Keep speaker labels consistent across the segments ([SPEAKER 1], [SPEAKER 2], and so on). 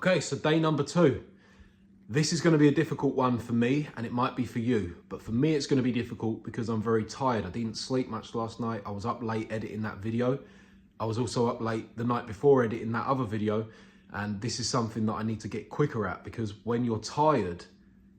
[SPEAKER 1] Okay, so day number 2. This is going to be a difficult one for me, and it might be for you. But for me, it's going to be difficult because I'm very tired. I didn't sleep much last night. I was up late editing that video. I was also up late the night before editing that other video. And this is something that I need to get quicker at, because when you're tired,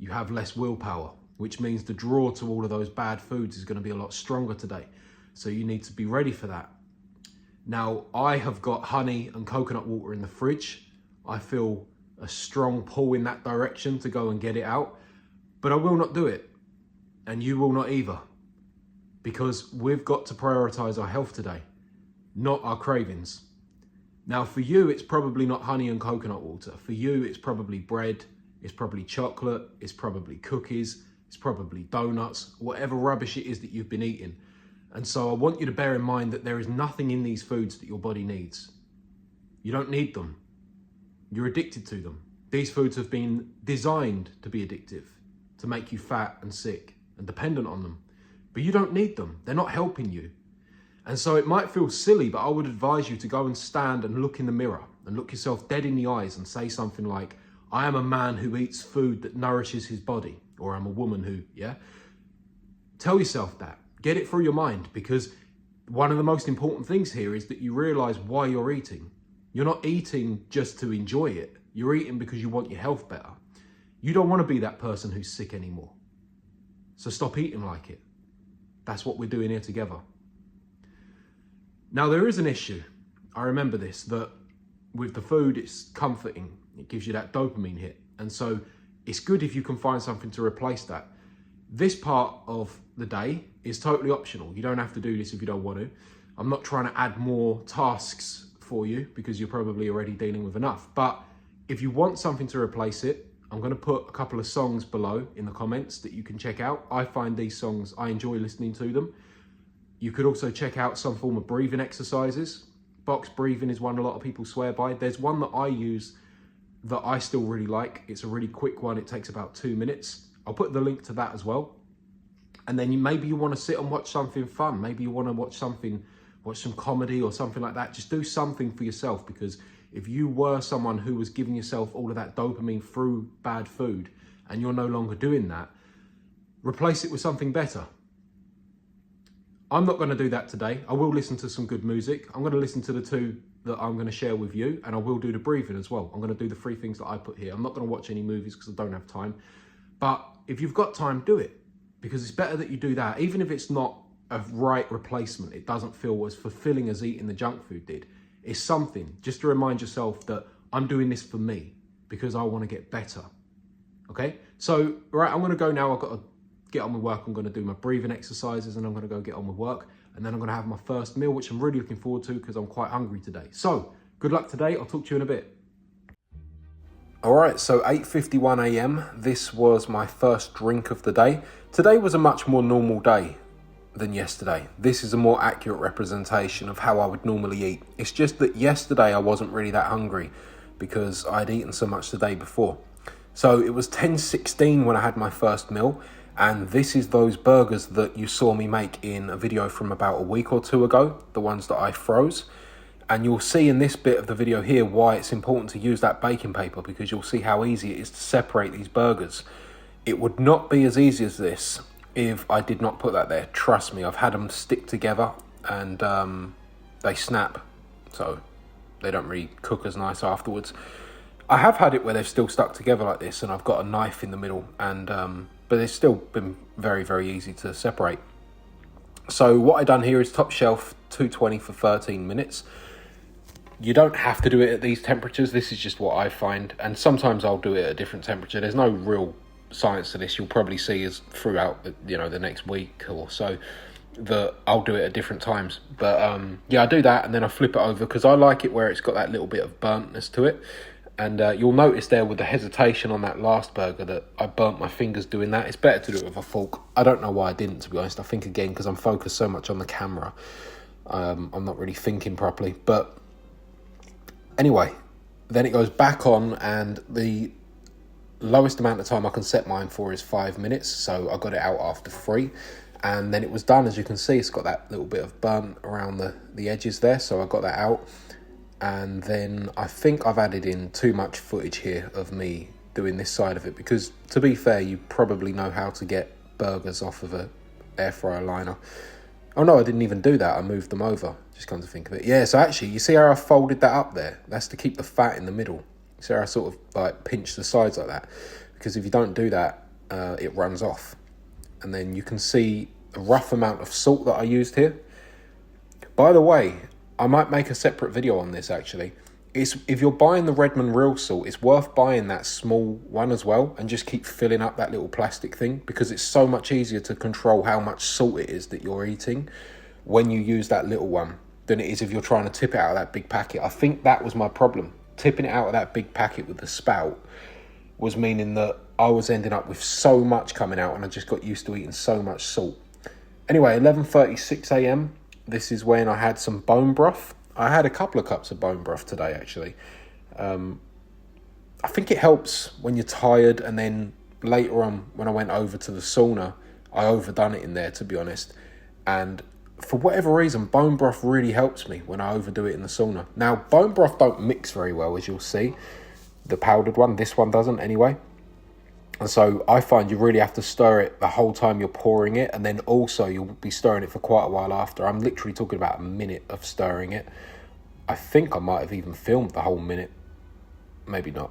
[SPEAKER 1] you have less willpower, which means the draw to all of those bad foods is going to be a lot stronger today. So you need to be ready for that. Now, I have got honey and coconut water in the fridge. I feel a strong pull in that direction to go and get it out, but I will not do it. And you will not either, because we've got to prioritize our health today, not our cravings. Now, for you, it's probably not honey and coconut water. For you, it's probably bread, it's probably chocolate, it's probably cookies, it's probably donuts, whatever rubbish it is that you've been eating. And so I want you to bear in mind that there is nothing in these foods that your body needs. You don't need them. You're addicted to them. These foods have been designed to be addictive, to make you fat and sick and dependent on them. But you don't need them. They're not helping you. And so it might feel silly, but I would advise you to go and stand and look in the mirror and look yourself dead in the eyes and say something like, I am a man who eats food that nourishes his body, or I'm a woman who, yeah? Tell yourself that. Get it through your mind, because one of the most important things here is that you realize why you're eating. You're not eating just to enjoy it. You're eating because you want your health better. You don't want to be that person who's sick anymore. So stop eating like it. That's what we're doing here together. Now, there is an issue. I remember this, that with the food, it's comforting. It gives you that dopamine hit. And so it's good if you can find something to replace that. This part of the day is totally optional. You don't have to do this if you don't want to. I'm not trying to add more tasks for you, because you're probably already dealing with enough. But if you want something to replace it, I'm going to put a couple of songs below in the comments that you can check out. I find these songs, I enjoy listening to them. You could also check out some form of breathing exercises. Box breathing is one a lot of people swear by. There's one that I use that I still really like. It's a really quick one. It takes about 2 minutes. I'll put the link to that as well. And then maybe you want to sit and watch something fun. Maybe you want to watch some comedy or something like that. Just do something for yourself, because if you were someone who was giving yourself all of that dopamine through bad food and you're no longer doing that, replace it with something better. I'm not going to do that today. I will listen to some good music. I'm going to listen to the 2 that I'm going to share with you, and I will do the breathing as well. I'm going to do the 3 things that I put here. I'm not going to watch any movies because I don't have time. But if you've got time, do it, because it's better that you do that. Even if it's not a right replacement, it doesn't feel as fulfilling as eating the junk food did. It's something just to remind yourself that I'm doing this for me because I want to get better. Okay, so right, I'm going to go now. I've got to get on with work. I'm going to do my breathing exercises and I'm going to go get on with work, and then I'm going to have my first meal, which I'm really looking forward to because I'm quite hungry today. So good luck today. I'll talk to you in a bit. All right, so 8:51 a.m. This was my first drink of the day. Today was a much more normal day than yesterday. This is a more accurate representation of how I would normally eat. It's just that yesterday I wasn't really that hungry because I'd eaten so much the day before. So it was 10:16 when I had my first meal, and this is those burgers that you saw me make in a video from about a week or 2 ago, the ones that I froze. And you'll see in this bit of the video here why it's important to use that baking paper, because you'll see how easy it is to separate these burgers. It would not be as easy as this if I did not put that there. Trust me, I've had them stick together and they snap, so they don't really cook as nice afterwards. I have had it where they've still stuck together like this, and I've got a knife in the middle, and but it's still been very, very easy to separate. So what I've done here is top shelf 220 for 13 minutes. You don't have to do it at these temperatures. This is just what I find. And sometimes I'll do it at a different temperature. There's no real science to this. You'll probably see as throughout the next week or so that I'll do it at different times. But yeah, I do that and then I flip it over because I like it where it's got that little bit of burntness to it. And you'll notice there with the hesitation on that last burger that I burnt my fingers doing that. It's better to do it with a fork. I don't know why I didn't, to be honest. I think, again, because I'm focused so much on the camera, I'm not really thinking properly. But anyway, then it goes back on, and the lowest amount of time I can set mine for is 5 minutes. So I got it out after 3. And then it was done. As you can see, it's got that little bit of burnt around the edges there. So I got that out. And then I think I've added in too much footage here of me doing this side of it, because to be fair, you probably know how to get burgers off of a air fryer liner. Oh no, I didn't even do that. I moved them over, just come to think of it. Yeah, so actually, you see how I folded that up there? That's to keep the fat in the middle. See how I sort of like pinch the sides like that? Because if you don't do that, it runs off. And then you can see a rough amount of salt that I used here. By the way, I might make a separate video on this actually. If you're buying the Redmond real salt, it's worth buying that small one as well and just keep filling up that little plastic thing, because it's so much easier to control how much salt it is that you're eating when you use that little one than it is if you're trying to tip it out of that big packet. I think that was my problem. Tipping it out of that big packet with the spout was meaning that I was ending up with so much coming out, and I just got used to eating so much salt. Anyway, 11:36 a.m. This is when I had some bone broth. I had a couple of cups of bone broth today, actually. I think it helps when you're tired, and then later on, when I went over to the sauna, I overdone it in there, to be honest. And for whatever reason, bone broth really helps me when I overdo it in the sauna. Now, bone broth don't mix very well, as you'll see. The powdered one, this one doesn't anyway. And so I find you really have to stir it the whole time you're pouring it, and then also you'll be stirring it for quite a while after. I'm literally talking about a minute of stirring it. I think I might have even filmed the whole minute. Maybe not.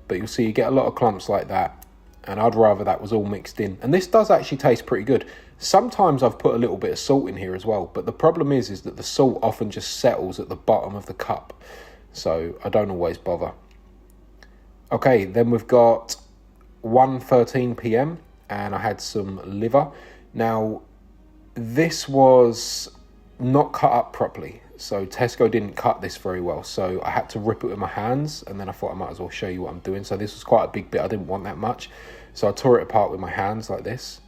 [SPEAKER 1] But you'll see you get a lot of clumps like that, and I'd rather that was all mixed in. And this does actually taste pretty good. Sometimes I've put a little bit of salt in here as well, but the problem is that the salt often just settles at the bottom of the cup, so I don't always bother. Okay, then we've got 1:13 p.m. and I had some liver. Now, this was not cut up properly, so Tesco didn't cut this very well, so I had to rip it with my hands, and then I thought I might as well show you what I'm doing. So this was quite a big bit. I didn't want that much, so I tore it apart with my hands like this,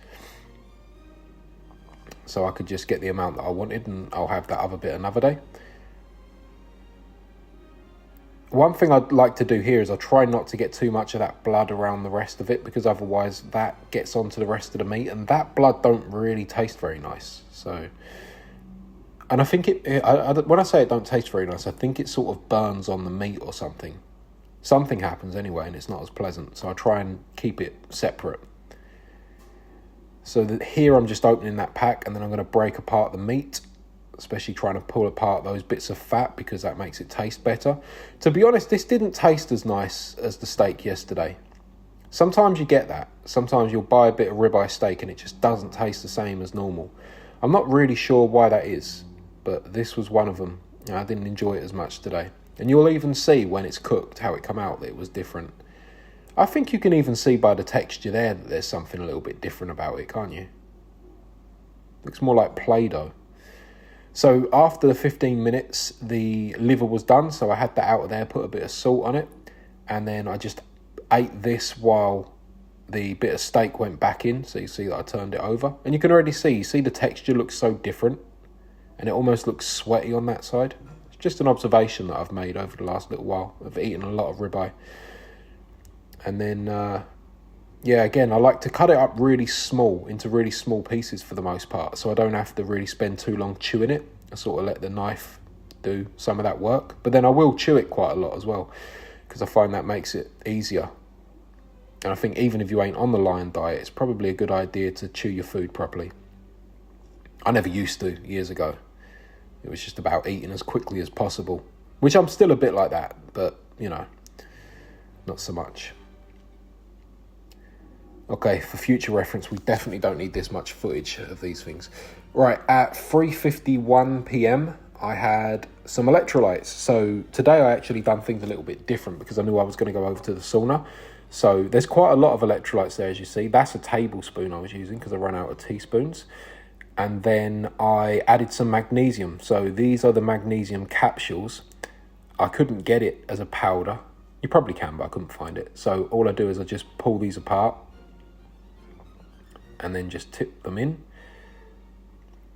[SPEAKER 1] so I could just get the amount that I wanted, and I'll have that other bit another day. One thing I'd like to do here is I try not to get too much of that blood around the rest of it, because otherwise that gets onto the rest of the meat, and that blood don't really taste very nice. So, and I think when I say it don't taste very nice, I think it sort of burns on the meat or something. Something happens anyway, and it's not as pleasant. So I try and keep it separate. So that here I'm just opening that pack, and then I'm going to break apart the meat, especially trying to pull apart those bits of fat, because that makes it taste better. To be honest, this didn't taste as nice as the steak yesterday. Sometimes you get that. Sometimes you'll buy a bit of ribeye steak and it just doesn't taste the same as normal. I'm not really sure why that is, but this was one of them. I didn't enjoy it as much today. And you'll even see when it's cooked how it come out that it was different. I think you can even see by the texture there that there's something a little bit different about it, can't you? Looks more like Play-Doh. So after the 15 minutes, the liver was done. So I had that out of there, put a bit of salt on it. And then I just ate this while the bit of steak went back in. So you see that I turned it over. And you can already see the texture looks so different. And it almost looks sweaty on that side. It's just an observation that I've made over the last little while. I've eaten a lot of ribeye. And then, yeah, again, I like to cut it up really small, into really small pieces for the most part, so I don't have to really spend too long chewing it. I sort of let the knife do some of that work. But then I will chew it quite a lot as well, because I find that makes it easier. And I think even if you ain't on the Lion diet, it's probably a good idea to chew your food properly. I never used to years ago. It was just about eating as quickly as possible, which I'm still a bit like that, but, you know, not so much. Okay, for future reference, we definitely don't need this much footage of these things. Right, at 3:51 p.m, I had some electrolytes. So today I actually done things a little bit different because I knew I was going to go over to the sauna. So there's quite a lot of electrolytes there, as you see. That's a tablespoon I was using because I ran out of teaspoons. And then I added some magnesium. So these are the magnesium capsules. I couldn't get it as a powder. You probably can, but I couldn't find it. So all I do is I just pull these apart and then just tip them in.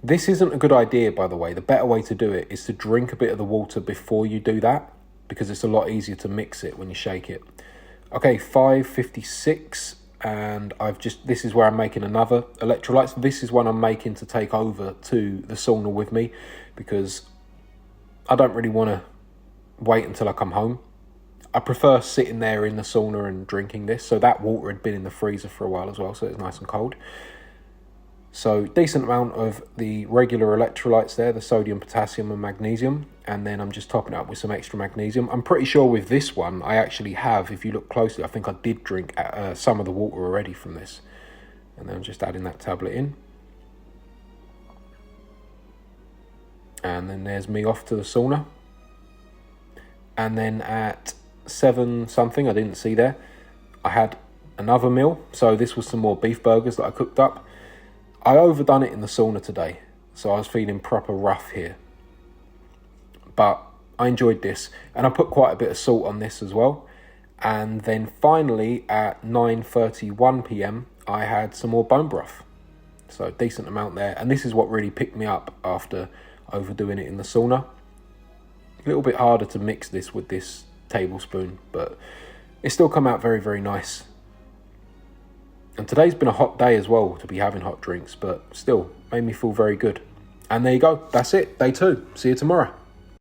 [SPEAKER 1] This isn't a good idea, by the way. The better way to do it is to drink a bit of the water before you do that, because it's a lot easier to mix it when you shake it. Okay, 5:56, and this is where I'm making another electrolytes. This is one I'm making to take over to the sauna with me, because I don't really want to wait until I come home. I prefer sitting there in the sauna and drinking this. So that water had been in the freezer for a while as well, so it's nice and cold. So decent amount of the regular electrolytes there, the sodium, potassium and magnesium. And then I'm just topping it up with some extra magnesium. I'm pretty sure with this one, I actually have, if you look closely, I think I did drink some of the water already from this. And then I'm just adding that tablet in. And then there's me off to the sauna. And then at 7 something, I didn't see there, I had another meal. So this was some more beef burgers that I cooked up. I overdone it in the sauna today, so I was feeling proper rough here. But I enjoyed this, and I put quite a bit of salt on this as well. And then finally at 9:31 p.m, I had some more bone broth. So decent amount there. And this is what really picked me up after overdoing it in the sauna. A little bit harder to mix this with this tablespoon, but it still come out very, very nice. And today's been a hot day as well to be having hot drinks, but still made me feel very good. And there you go. That's it. Day 2. See you tomorrow.